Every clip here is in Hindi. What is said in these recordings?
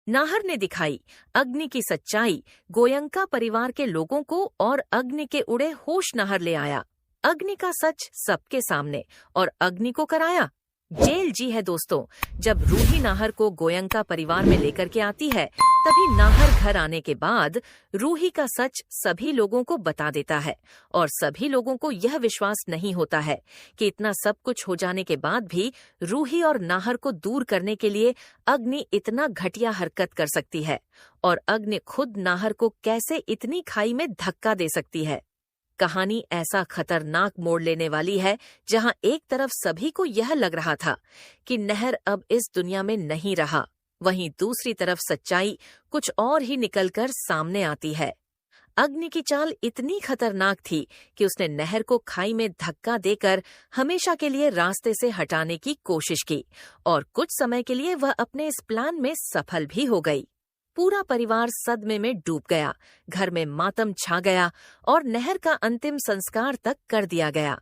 नाहर ने दिखाई अग्नि की सच्चाई, गोयंका परिवार के लोगों को और अग्नि के उड़े होश नाहर ले आया। अग्नि का सच सबके सामने, और अग्नि को कराया जेल जी है दोस्तों। जब रूही नाहर को गोयंका परिवार में लेकर के आती है, तभी नाहर घर आने के बाद रूही का सच सभी लोगों को बता देता है, और सभी लोगों को यह विश्वास नहीं होता है कि इतना सब कुछ हो जाने के बाद भी रूही और नाहर को दूर करने के लिए अग्नि इतना घटिया हरकत कर सकती है, और अग्नि खुद नाहर को कैसे इतनी खाई में धक्का दे सकती है। कहानी ऐसा खतरनाक मोड़ लेने वाली है जहां एक तरफ सभी को यह लग रहा था कि नहर अब इस दुनिया में नहीं रहा, वहीं दूसरी तरफ सच्चाई कुछ और ही निकलकर सामने आती है। अग्नि की चाल इतनी खतरनाक थी कि उसने नहर को खाई में धक्का देकर हमेशा के लिए रास्ते से हटाने की कोशिश की, और कुछ समय के लिए वह अपने इस प्लान में सफल भी हो गई। पूरा परिवार सदमे में डूब गया, घर में मातम छा गया और नहर का अंतिम संस्कार तक कर दिया गया।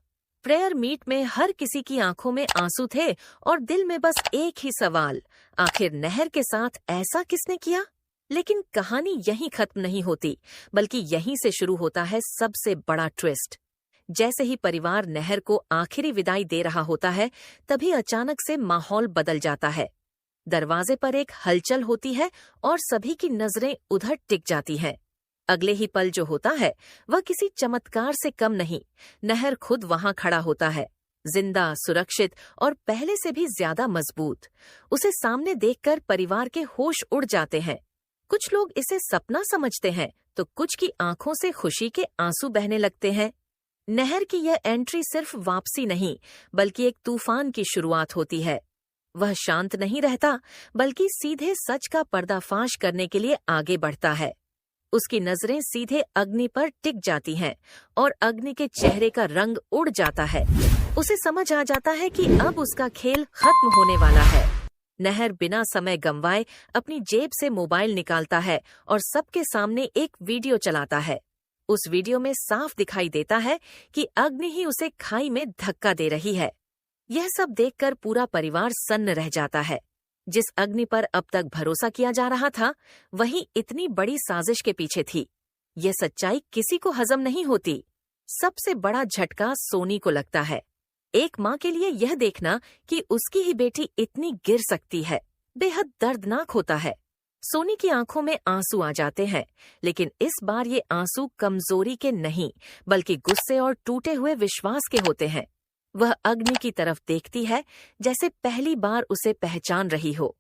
प्रेयर मीट में हर किसी की आंखों में आंसू थे और दिल में बस एक ही सवाल, आखिर नहर के साथ ऐसा किसने किया? लेकिन कहानी यहीं खत्म नहीं होती, बल्कि यहीं से शुरू होता है सबसे बड़ा ट्विस्ट। जैसे ही परिवार नहर को आखिरी विदाई दे रहा होता है, तभी अचानक से माहौल बदल जाता है। दरवाजे पर एक हलचल होती है और सभी की नजरें उधर टिक जाती हैं। अगले ही पल जो होता है वह किसी चमत्कार से कम नहीं। नहर खुद वहां खड़ा होता है, जिंदा, सुरक्षित और पहले से भी ज्यादा मजबूत। उसे सामने देखकर परिवार के होश उड़ जाते हैं। कुछ लोग इसे सपना समझते हैं तो कुछ की आंखों से खुशी के आंसू बहने लगते हैं। नहर की यह एंट्री सिर्फ वापसी नहीं, बल्कि एक तूफान की शुरुआत होती है। वह शांत नहीं रहता, बल्कि सीधे सच का पर्दाफाश करने के लिए आगे बढ़ता है। उसकी नजरें सीधे अग्नि पर टिक जाती हैं और अग्नि के चेहरे का रंग उड़ जाता है। उसे समझ आ जाता है कि अब उसका खेल खत्म होने वाला है। नहर बिना समय गंवाए अपनी जेब से मोबाइल निकालता है और सबके सामने एक वीडियो चलाता है। उस वीडियो में साफ दिखाई देता है कि अग्नि ही उसे खाई में धक्का दे रही है। यह सब देखकर पूरा परिवार सन्न रह जाता है। जिस अग्नि पर अब तक भरोसा किया जा रहा था, वही इतनी बड़ी साजिश के पीछे थी। यह सच्चाई किसी को हजम नहीं होती। सबसे बड़ा झटका सोनी को लगता है। एक माँ के लिए यह देखना कि उसकी ही बेटी इतनी गिर सकती है, बेहद दर्दनाक होता है। सोनी की आंखों में आंसू आ जाते हैं, लेकिन इस बार ये आंसू कमजोरी के नहीं, बल्कि गुस्से और टूटे हुए विश्वास के होते हैं। वह अग्नि की तरफ देखती है, जैसे पहली बार उसे पहचान रही हो।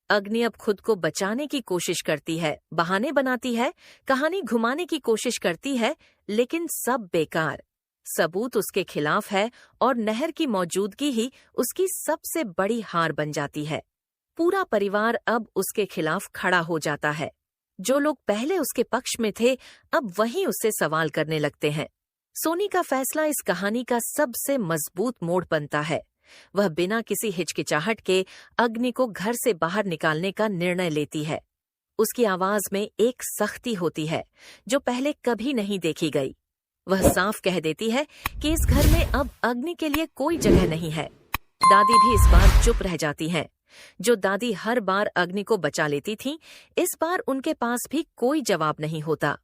अग्नि अब खुद को बचाने की कोशिश करती है, बहाने बनाती है, कहानी घुमाने की कोशिश करती है, लेकिन सब बेकार। सबूत उसके खिलाफ है और नहर की मौजूदगी ही उसकी सबसे बड़ी हार बन जाती है। पूरा परिवार अब उसके खिलाफ खड़ा हो जाता है। जो लोग पहले उसके पक्ष में थे, अब वही उससे सवाल करने लगते हैं। सोनी का फैसला इस कहानी का सबसे मजबूत मोड़ बनता है। वह बिना किसी हिचकिचाहट के अग्नि को घर से बाहर निकालने का निर्णय लेती है। उसकी आवाज में एक सख्ती होती है जो पहले कभी नहीं देखी गई। वह साफ कह देती है कि इस घर में अब अग्नि के लिए कोई जगह नहीं है। दादी भी इस बार चुप रह जाती हैं। जो दादी हर बार अग्नि को बचा लेती थीं, इस बार उनके पास भी कोई जवाब नहीं होता।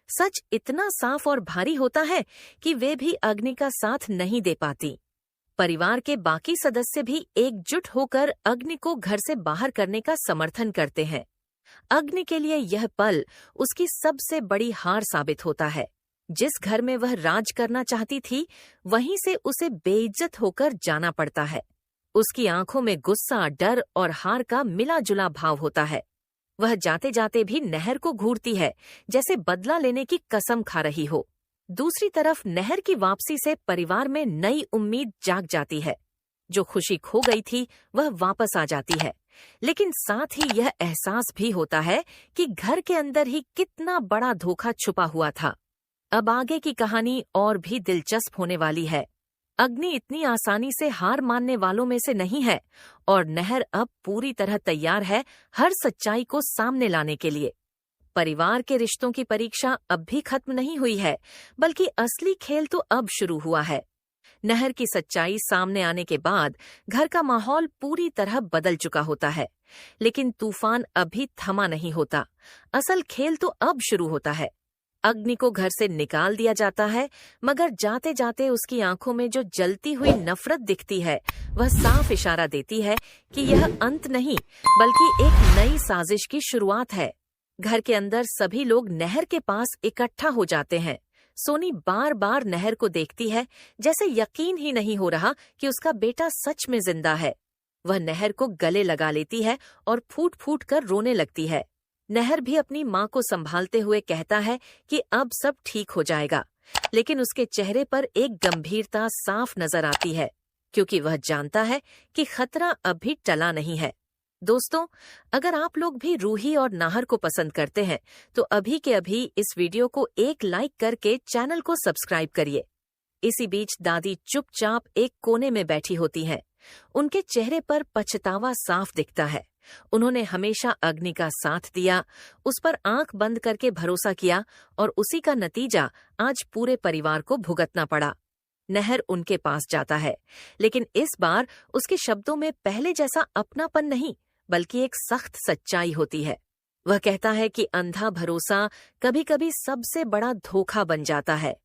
सच इतना साफ और भारी होता है कि वे भी अग्नि का साथ नहीं दे पाती। परिवार के बाकी सदस्य भी एकजुट होकर अग्नि को घर से बाहर करने का समर्थन करते हैं। अग्नि के लिए यह पल उसकी सबसे बड़ी हार साबित होता है। जिस घर में वह राज करना चाहती थी, वहीं से उसे बेइज्जत होकर जाना पड़ता है। उसकी आंखों में गुस्सा, डर और हार का मिला जुला भाव होता है। वह जाते जाते भी नहर को घूरती है, जैसे बदला लेने की कसम खा रही हो। दूसरी तरफ नहर की वापसी से परिवार में नई उम्मीद जाग जाती है। जो खुशी खो गई थी वह वापस आ जाती है, लेकिन साथ ही यह एहसास भी होता है कि घर के अंदर ही कितना बड़ा धोखा छुपा हुआ था। अब आगे की कहानी और भी दिलचस्प होने वाली है। अग्नि इतनी आसानी से हार मानने वालों में से नहीं है और नहर अब पूरी तरह तैयार है हर सच्चाई को सामने लाने के लिए। परिवार के रिश्तों की परीक्षा अब भी खत्म नहीं हुई है, बल्कि असली खेल तो अब शुरू हुआ है। नहर की सच्चाई सामने आने के बाद घर का माहौल पूरी तरह बदल चुका होता है, लेकिन तूफान अभी थमा नहीं होता। असल खेल तो अब शुरू होता है। अग्नि को घर से निकाल दिया जाता है, मगर जाते जाते उसकी आंखों में जो जलती हुई नफरत दिखती है, वह साफ इशारा देती है कि यह अंत नहीं, बल्कि एक नई साजिश की शुरुआत है। घर के अंदर सभी लोग नहर के पास इकट्ठा हो जाते हैं। सोनी बार बार नहर को देखती है, जैसे यकीन ही नहीं हो रहा कि उसका बेटा सच में जिंदा है। वह नहर को गले लगा लेती है और फूट फूट कर रोने लगती है। नहर भी अपनी माँ को संभालते हुए कहता है कि अब सब ठीक हो जाएगा, लेकिन उसके चेहरे पर एक गंभीरता साफ नजर आती है, क्योंकि वह जानता है कि खतरा अभी टला नहीं है। दोस्तों, अगर आप लोग भी रूही और नाहर को पसंद करते हैं तो अभी के अभी इस वीडियो को एक लाइक करके चैनल को सब्सक्राइब करिए। इसी बीच दादी चुपचाप एक कोने में बैठी होती हैं। उनके चेहरे पर पछतावा साफ दिखता है। उन्होंने हमेशा अग्नि का साथ दिया, उस पर आंख बंद करके भरोसा किया, और उसी का नतीजा आज पूरे परिवार को भुगतना पड़ा। नहर उनके पास जाता है, लेकिन इस बार उसके शब्दों में पहले जैसा अपनापन नहीं, बल्कि एक सख्त सच्चाई होती है। वह कहता है कि अंधा भरोसा कभी कभी सबसे बड़ा धोखा बन जाता है।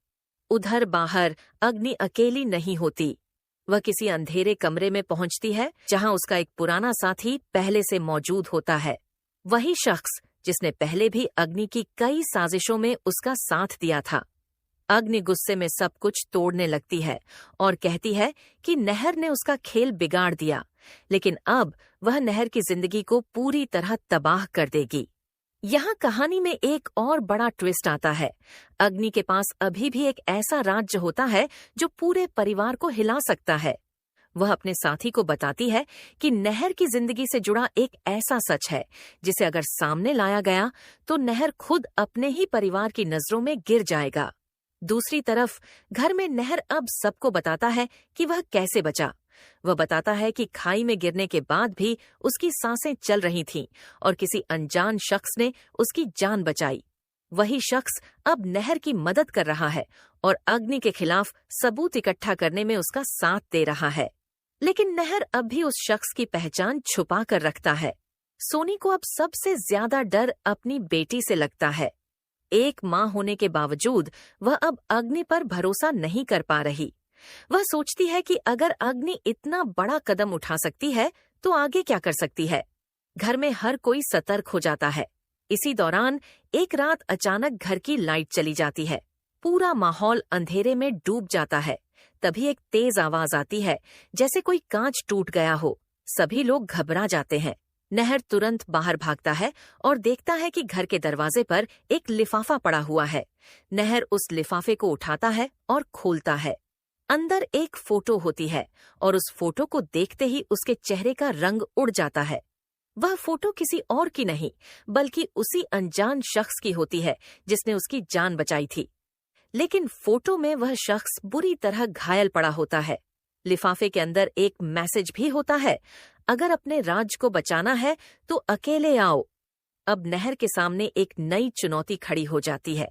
उधर बाहर अग्नि अकेली नहीं होती। वह किसी अंधेरे कमरे में पहुंचती है, जहां उसका एक पुराना साथी पहले से मौजूद होता है। वही शख्स जिसने पहले भी अग्नि की कई साजिशों में उसका साथ दिया था। अग्नि गुस्से में सब कुछ तोड़ने लगती है और कहती है कि नहर ने उसका खेल बिगाड़ दिया, लेकिन अब वह नहर की जिंदगी को पूरी तरह तबाह कर देगी। यहाँ कहानी में एक और बड़ा ट्विस्ट आता है। अग्नि के पास अभी भी एक ऐसा राज्य होता है जो पूरे परिवार को हिला सकता है। वह अपने साथी को बताती है कि नहर की जिंदगी से जुड़ा एक ऐसा सच है जिसे अगर सामने लाया गया तो नहर खुद अपने ही परिवार की नजरों में गिर जाएगा। दूसरी तरफ घर में नहर अब सबको बताता है कि वह कैसे बचा। वह बताता है कि खाई में गिरने के बाद भी उसकी सांसें चल रही थीं और किसी अनजान शख्स ने उसकी जान बचाई। वही शख्स अब नहर की मदद कर रहा है और अग्नि के खिलाफ सबूत इकट्ठा करने में उसका साथ दे रहा है। लेकिन नहर अब भी उस शख्स की पहचान छुपा कर रखता है। सोनी को अब सबसे ज्यादा डर अपनी बेटी से लगता है। एक माँ होने के बावजूद वह अब अग्नि पर भरोसा नहीं कर पा रही। वह सोचती है कि अगर अग्नि इतना बड़ा कदम उठा सकती है तो आगे क्या कर सकती है। घर में हर कोई सतर्क हो जाता है। इसी दौरान एक रात अचानक घर की लाइट चली जाती है। पूरा माहौल अंधेरे में डूब जाता है। तभी एक तेज आवाज आती है, जैसे कोई कांच टूट गया हो। सभी लोग घबरा जाते हैं। नहर तुरंत बाहर भागता है और देखता है कि घर के दरवाजे पर एक लिफाफा पड़ा हुआ है। नहर उस लिफाफे को उठाता है और खोलता है। अंदर एक फोटो होती है और उस फोटो को देखते ही उसके चेहरे का रंग उड़ जाता है। वह फोटो किसी और की नहीं, बल्कि उसी अनजान शख्स की होती है जिसने उसकी जान बचाई थी। लेकिन फोटो में वह शख्स बुरी तरह घायल पड़ा होता है। लिफाफे के अंदर एक मैसेज भी होता है, अगर अपने राज को बचाना है तो अकेले आओ। अब नहर के सामने एक नई चुनौती खड़ी हो जाती है।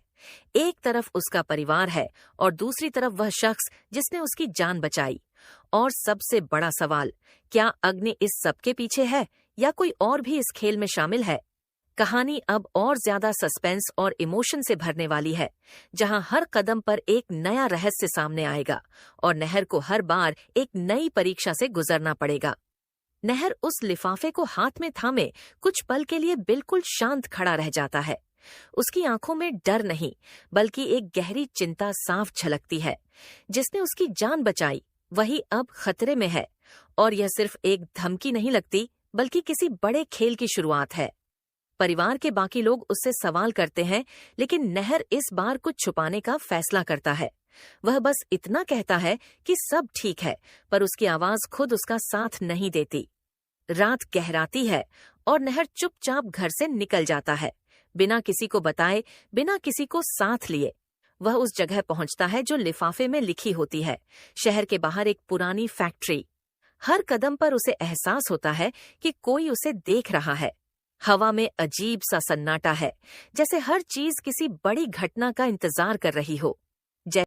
एक तरफ उसका परिवार है और दूसरी तरफ वह शख्स जिसने उसकी जान बचाई। और सबसे बड़ा सवाल, क्या अग्नि इस सब के पीछे है या कोई और भी इस खेल में शामिल है? कहानी अब और ज्यादा सस्पेंस और इमोशन से भरने वाली है, जहां हर कदम पर एक नया रहस्य सामने आएगा और नहर को हर बार एक नई परीक्षा से गुजरना पड़ेगा। नहर उस लिफाफे को हाथ में थामे कुछ पल के लिए बिल्कुल शांत खड़ा रह जाता है। उसकी आंखों में डर नहीं, बल्कि एक गहरी चिंता साफ झलकती है। जिसने उसकी जान बचाई वही अब खतरे में है, और यह सिर्फ एक धमकी नहीं लगती, बल्कि किसी बड़े खेल की शुरुआत है। परिवार के बाकी लोग उससे सवाल करते हैं, लेकिन नहर इस बार कुछ छुपाने का फैसला करता है। वह बस इतना कहता है कि सब ठीक है, पर उसकी आवाज खुद उसका साथ नहीं देती। रात गहराती है और नहर चुपचाप घर से निकल जाता है, बिना किसी को बताए, बिना किसी को साथ लिए। वह उस जगह पहुंचता है जो लिफाफे में लिखी होती है, शहर के बाहर एक पुरानी फैक्ट्री। हर कदम पर उसे एहसास होता है कि कोई उसे देख रहा है। हवा में अजीब सा सन्नाटा है, जैसे हर चीज किसी बड़ी घटना का इंतजार कर रही हो।